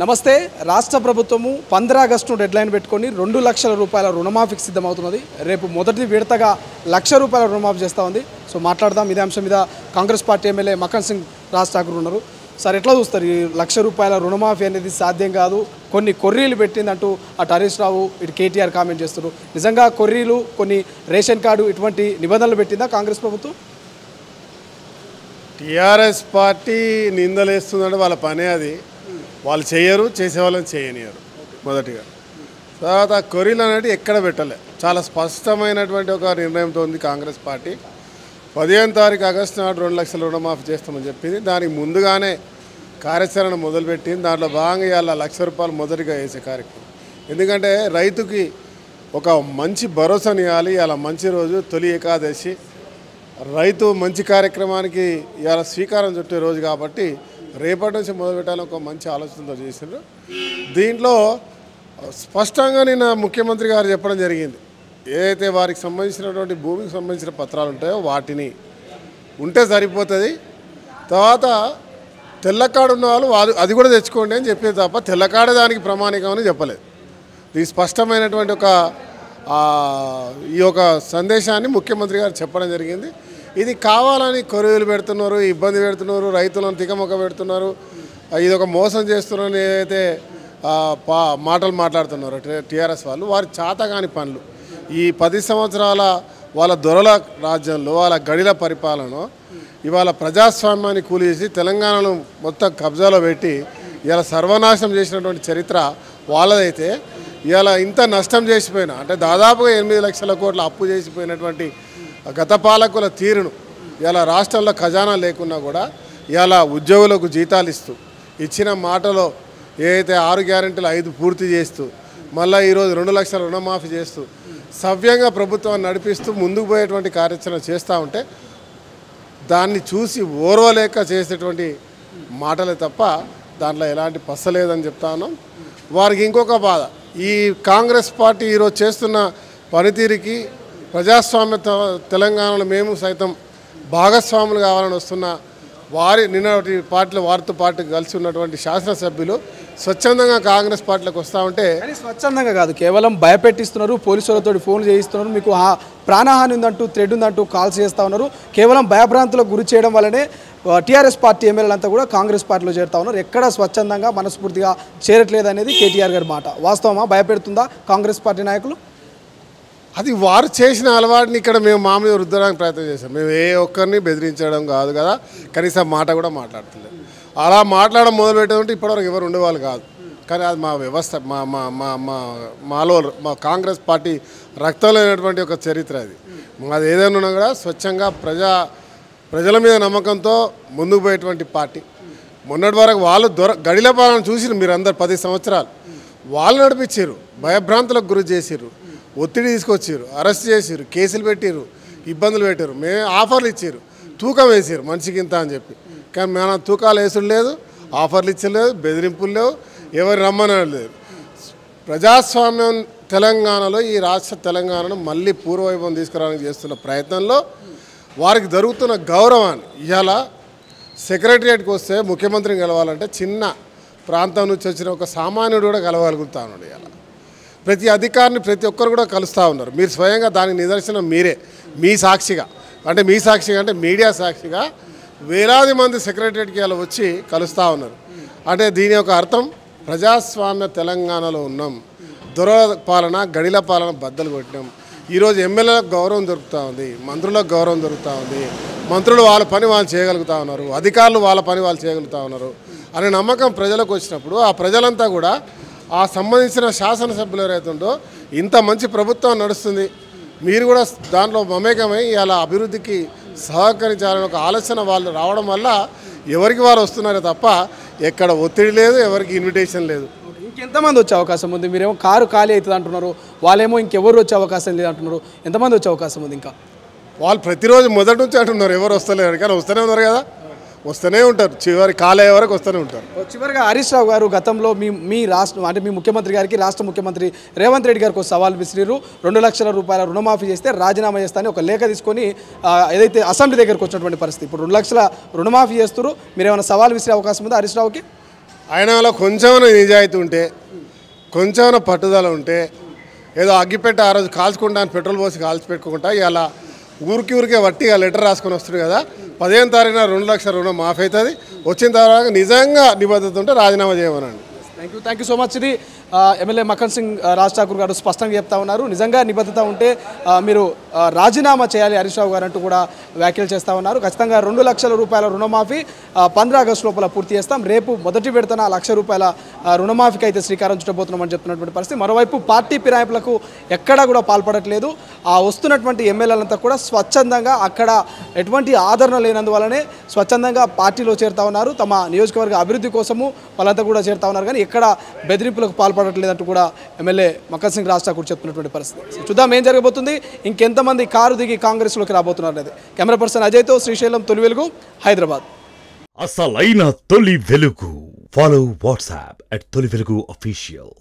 నమస్తే. రాష్ట్ర ప్రభుత్వము 15 ఆగస్టు డెడ్లైన్ పెట్టుకొని 2 లక్షల రూపాయల రుణమాఫీకి సిద్ధమవుతున్నది. రేపు మొదటి విడతగా 1 లక్ష రూపాయల రుణమాఫీ చేస్తూ ఉంది. సో మాట్లాడదాం ఇదే అంశం మీద. కాంగ్రెస్ పార్టీ ఎమ్మెల్యే మక్కన్ సింగ్ రాజ్ ఠాకూర్ ఉన్నారు. సార్, ఎట్లా చూస్తారు? ఈ 1 లక్ష రూపాయల రుణమాఫీ అనేది సాధ్యం కాదు, కొన్ని కొర్రీలు పెట్టిందంటూ అటు హరీష్ రావు ఇటు కేటీఆర్ కామెంట్ చేస్తారు. నిజంగా కొర్రీలు, కొన్ని రేషన్ కార్డు ఇటువంటి నిబంధనలు పెట్టిందా కాంగ్రెస్ ప్రభుత్వం? టీఆర్ఎస్ పార్టీ నిందలేస్తుందంటే వాళ్ళ పనే అది. వాళ్ళు చేయరు, చేసేవాళ్ళని చేయనియరు. మొదటిగా తర్వాత కొరీలు అనేది ఎక్కడ పెట్టలే. చాలా స్పష్టమైనటువంటి ఒక నిర్ణయంతో ఉంది కాంగ్రెస్ పార్టీ. 15 ఆగస్టు నాడు 2 లక్షల రుణమాఫీ చేస్తామని చెప్పింది. దానికి ముందుగానే కార్యాచరణ మొదలుపెట్టింది. దాంట్లో భాగంగా ఇవాళ 1 లక్ష రూపాయలు మొదటిగా వేసే కార్యక్రమం. ఎందుకంటే రైతుకి ఒక మంచి భరోసానివ్వాలి. ఇవాళ మంచి రోజు, తొలి ఏకాదశి, రైతు మంచి కార్యక్రమానికి ఇవాళ శ్రీకారం చుట్టే రోజు కాబట్టి రేపటి నుంచి మొదలుపెట్టాలని ఒక మంచి ఆలోచనతో చేసిండ్రు. దీంట్లో స్పష్టంగా నిన్న ముఖ్యమంత్రి గారు చెప్పడం జరిగింది. ఏదైతే వారికి సంబంధించినటువంటి భూమికి సంబంధించిన పత్రాలు ఉంటాయో వాటిని ఉంటే సరిపోతుంది. తర్వాత తెల్లకాడ ఉన్న వాళ్ళు అది కూడా తెచ్చుకోండి అని చెప్పేది తప్ప తెల్లకాడ దానికి ప్రమాణికమని చెప్పలేదు. ఇది స్పష్టమైనటువంటి ఈ యొక్క సందేశాన్ని ముఖ్యమంత్రి గారు చెప్పడం జరిగింది. ఇది కావాలని కొరువులు పెడుతున్నారు, ఇబ్బంది పెడుతున్నారు, రైతులను తికమక పెడుతున్నారు, ఇది ఒక మోసం చేస్తున్నారని ఏదైతే మాటలు మాట్లాడుతున్నారు టీఆర్ఎస్ వాళ్ళు, వారి చాతగాని పనులు. ఈ 10 సంవత్సరాల వాళ్ళ దొరల రాజ్యంలో, వాళ్ళ గడిల పరిపాలన ఇవాళ ప్రజాస్వామ్యాన్ని కూలిసి తెలంగాణను మొత్తం కబ్జాలో పెట్టి ఇలా సర్వనాశనం చేసినటువంటి చరిత్ర వాళ్ళదైతే, ఇవాళ ఇంత నష్టం చేసిపోయినా అంటే దాదాపుగా 8 లక్షల కోట్ల అప్పు చేసిపోయినటువంటి గత పాలకుల తీరును ఇలా రాష్ట్రంలో ఖజానా లేకున్నా కూడా ఇలా ఉద్యోగులకు జీతాలు ఇస్తూ, ఇచ్చిన మాటలో ఏదైతే 6 గ్యారెంటీలు 5 పూర్తి చేస్తూ, మళ్ళీ ఈరోజు 2 లక్షల రుణమాఫీ చేస్తూ సవ్యంగా ప్రభుత్వాన్ని నడిపిస్తూ ముందుకు పోయేటువంటి కార్యాచరణ చేస్తూ ఉంటే దాన్ని చూసి ఓర్వలేక చేసేటువంటి మాటలే తప్ప దాంట్లో ఎలాంటి పసలేదని చెప్తా ఉన్నాం. వారికి ఇంకొక బాధ, ఈ కాంగ్రెస్ పార్టీ ఈరోజు చేస్తున్న పనితీరుకి ప్రజాస్వామ్య తెలంగాణలో మేము సైతం భాగస్వాములు కావాలని వస్తున్న నిన్నటి పార్టీలో వారితో పాటు కలిసి ఉన్నటువంటి శాసనసభ్యులు స్వచ్ఛందంగా కాంగ్రెస్ పార్టీలోకి వస్తూ ఉంటే, స్వచ్ఛందంగా కాదు, కేవలం భయపెట్టిస్తున్నారు, పోలీసులతో ఫోన్లు చేయిస్తున్నారు, మీకు ప్రాణహాని ఉందంటూ, థ్రెడ్ ఉందంటూ కాల్స్ చేస్తూ ఉన్నారు. కేవలం భయభ్రాంతులకు గురి చేయడం వల్లనే టీఆర్ఎస్ పార్టీ ఎమ్మెల్యేలంతా కూడా కాంగ్రెస్ పార్టీలో చేరుతా ఉన్నారు. ఎక్కడ స్వచ్ఛందంగా మనస్ఫూర్తిగా చేరట్లేదు అనేది కేటీఆర్ గారి మాట. వాస్తవమా? భయపెడుతుందా కాంగ్రెస్ పార్టీ నాయకులు? అది వారు చేసిన అలవాటుని ఇక్కడ మేము మా మీద రుద్దడానికి ప్రయత్నం చేశాం. మేము ఏ ఒక్కరిని బెదిరించడం కాదు కదా, కనీసం మాట కూడా మాట్లాడతలేదు. అలా మాట్లాడడం మొదలుపెట్టేదంటే ఇప్పటివరకు ఎవరు ఉండేవాళ్ళు కాదు. కానీ అది మా వ్యవస్థ, మాలో మా కాంగ్రెస్ పార్టీ రక్తంలో లేనటువంటి ఒక చరిత్ర అది. మాది ఏదైనా ఉన్నా కూడా స్వచ్ఛంగా ప్రజల మీద నమ్మకంతో ముందుకు పోయేటువంటి పార్టీ. మొన్నటి వరకు వాళ్ళు గడిల పాలన చూసిరు మీరందరూ. 10 సంవత్సరాలు వాళ్ళు నడిపించారు, భయభ్రాంతులకు గురి చేసిర్రు, ఒత్తిడి తీసుకొచ్చారు, అరెస్ట్ చేసిర్రు, కేసులు పెట్టిర్రు, ఇబ్బందులు పెట్టారు. మేమే ఆఫర్లు ఇచ్చారు, తూకం వేసారు మనిషికి ఇంత అని చెప్పి. కానీ మన తూకాలు వేసుడు లేదు, ఆఫర్లు ఇచ్చలేదు, బెదిరింపులు లేవు, ఎవరు రమ్మనడం లేదు. ప్రజాస్వామ్యం తెలంగాణలో, ఈ రాష్ట్ర తెలంగాణను మళ్ళీ పూర్వవైభవం తీసుకురావడానికి చేస్తున్న ప్రయత్నంలో వారికి జరుగుతున్న గౌరవాన్ని ఇవాళ సెక్రటరియట్కి వస్తే ముఖ్యమంత్రిని కలవాలంటే చిన్న ప్రాంతం నుంచి వచ్చిన ఒక సామాన్యుడు కూడా కలవగలుగుతా ఉన్నాడు. ఇవాళ ప్రతి అధికారిని ప్రతి ఒక్కరు కూడా కలుస్తూ ఉన్నారు. మీరు స్వయంగా దానికి నిదర్శనం మీరే. మీ సాక్షిగా అంటే మీడియా సాక్షిగా వేలాది మంది సెక్రటరియట్కి ఇలా వచ్చి కలుస్తూ ఉన్నారు. అంటే దీని యొక్క అర్థం ప్రజాస్వామ్య తెలంగాణలో ఉన్నాం. దొర పాలన, గడిల పాలన బద్దలు కొట్టినాం. ఈరోజు ఎమ్మెల్యేలకు గౌరవం దొరుకుతూ ఉంది, మంత్రులకు గౌరవం దొరుకుతూ ఉంది, మంత్రులు వాళ్ళ పని వాళ్ళు చేయగలుగుతూ ఉన్నారు, అధికారులు వాళ్ళ పని వాళ్ళు చేయగలుగుతూ ఉన్నారు అనే నమ్మకం ప్రజలకు వచ్చినప్పుడు ఆ ప్రజలంతా కూడా ఆ సంబంధించిన శాసనసభ్యులు ఎవరైతుందో ఇంత మంచి ప్రభుత్వం నడుస్తుంది, మీరు కూడా దాంట్లో మమేకమై ఇలా అభివృద్ధికి సహకరించాలని ఒక ఆలోచన వాళ్ళు రావడం వల్ల ఎవరికి వారు వస్తున్నారే తప్ప ఎక్కడ ఒత్తిడి లేదు, ఎవరికి ఇన్విటేషన్ లేదు. ఇంకెంతమంది వచ్చే అవకాశం ఉంది? మీరేమో కారు ఖాళీ అవుతుంది అంటున్నారు, వాళ్ళేమో ఇంకెవరు వచ్చే అవకాశం లేదు అంటున్నారు. ఎంతమంది వచ్చే అవకాశం ఉంది? ఇంకా వాళ్ళు ప్రతిరోజు మొదటి నుంచి అంటున్నారు ఎవరు వస్తలేరు, కానీ వస్తూనే ఉన్నారు కదా, వస్తూనే ఉంటారు, చివరి కాలే వరకు వస్తూనే ఉంటారు. చివరిగా హరీష్ రావు గారు గతంలో మీ రాష్ట్రం అంటే మీ ముఖ్యమంత్రి గారికి, రాష్ట్ర ముఖ్యమంత్రి రేవంత్ రెడ్డి గారికి సవాల్ విసిరిరు. 2 లక్షల రూపాయల రుణమాఫీ చేస్తే రాజీనామా చేస్తానని ఒక లేఖ తీసుకొని ఏదైతే అసెంబ్లీ దగ్గరకు వచ్చినటువంటి పరిస్థితి. ఇప్పుడు 2 లక్షల రుణమాఫీ చేస్తారు, మీరు ఏమైనా సవాల్ విసిరే అవకాశం ఉందా హరీష్ రావుకి? ఆయనలో కొంచెమైనా నిజాయితీ ఉంటే కొంచెమైనా పట్టుదల ఉంటే ఏదో అగ్గిపెట్ట ఆ రోజు కాల్చుకుంటా పెట్రోల్ పోసి కాల్చి పెట్టుకుంటా ఇలా ఊరికే వట్టిగా లెటర్ రాసుకొని వస్తుంది కదా 15వ తారీఖున 2 లక్షల రుణం మాఫ్ అవుతుంది. వచ్చిన తర్వాత నిజంగా నిబద్ధత ఉంటే రాజీనామా చేయమనండి. Thank you so much. ఇది ఎమ్మెల్యే మక్కన్ సింగ్ రాజ్ ఠాకూర్ గారు స్పష్టంగా చెప్తా ఉన్నారు. నిజంగా నిబద్ధత ఉంటే మీరు రాజీనామా చేయాలి హరీష్ రావు గారు అంటూ కూడా వ్యాఖ్యలు చేస్తూ ఉన్నారు. ఖచ్చితంగా 2 లక్షల రూపాయల రుణమాఫీ 15 ఆగస్టు లోపల పూర్తి చేస్తాం. రేపు మొదటి విడతన 1 లక్ష రూపాయల రుణమాఫీకి అయితే శ్రీకారం చుట్టబోతున్నామని చెప్తున్నటువంటి పరిస్థితి. మరోవైపు పార్టీ ఫిరాయింపులకు ఎక్కడా కూడా పాల్పడట్లేదు. ఆ వస్తున్నటువంటి ఎమ్మెల్యేలంతా కూడా స్వచ్ఛందంగా అక్కడ ఎటువంటి ఆదరణ లేనందువల్లనే స్వచ్ఛందంగా పార్టీలో చేరుతా ఉన్నారు. తమ నియోజకవర్గ అభివృద్ధి కోసము వాళ్ళంతా కూడా చేరుతా ఉన్నారు. కానీ ఎక్కడ బెదిరింపులకు పాల్పడట్లేదంటూ కూడా ఎమ్మెల్యే మక్కన్ సింగ్ రాజ్ ఠాకూర్ చెప్తున్నటువంటి పరిస్థితి. చూద్దాం ఏం జరగబోతుంది, ఇంకెంతమంది కారు దిగి కాంగ్రెస్లోకి రాబోతున్నారు అనేది. కెమెరా పర్సన్ అజయ్తో శ్రీశైలం, తొలి వెలుగు, హైదరాబాద్. అసలైన తొలి వెలుగు. ఫాలో వాట్సాప్ @తొలి వెలుగు official.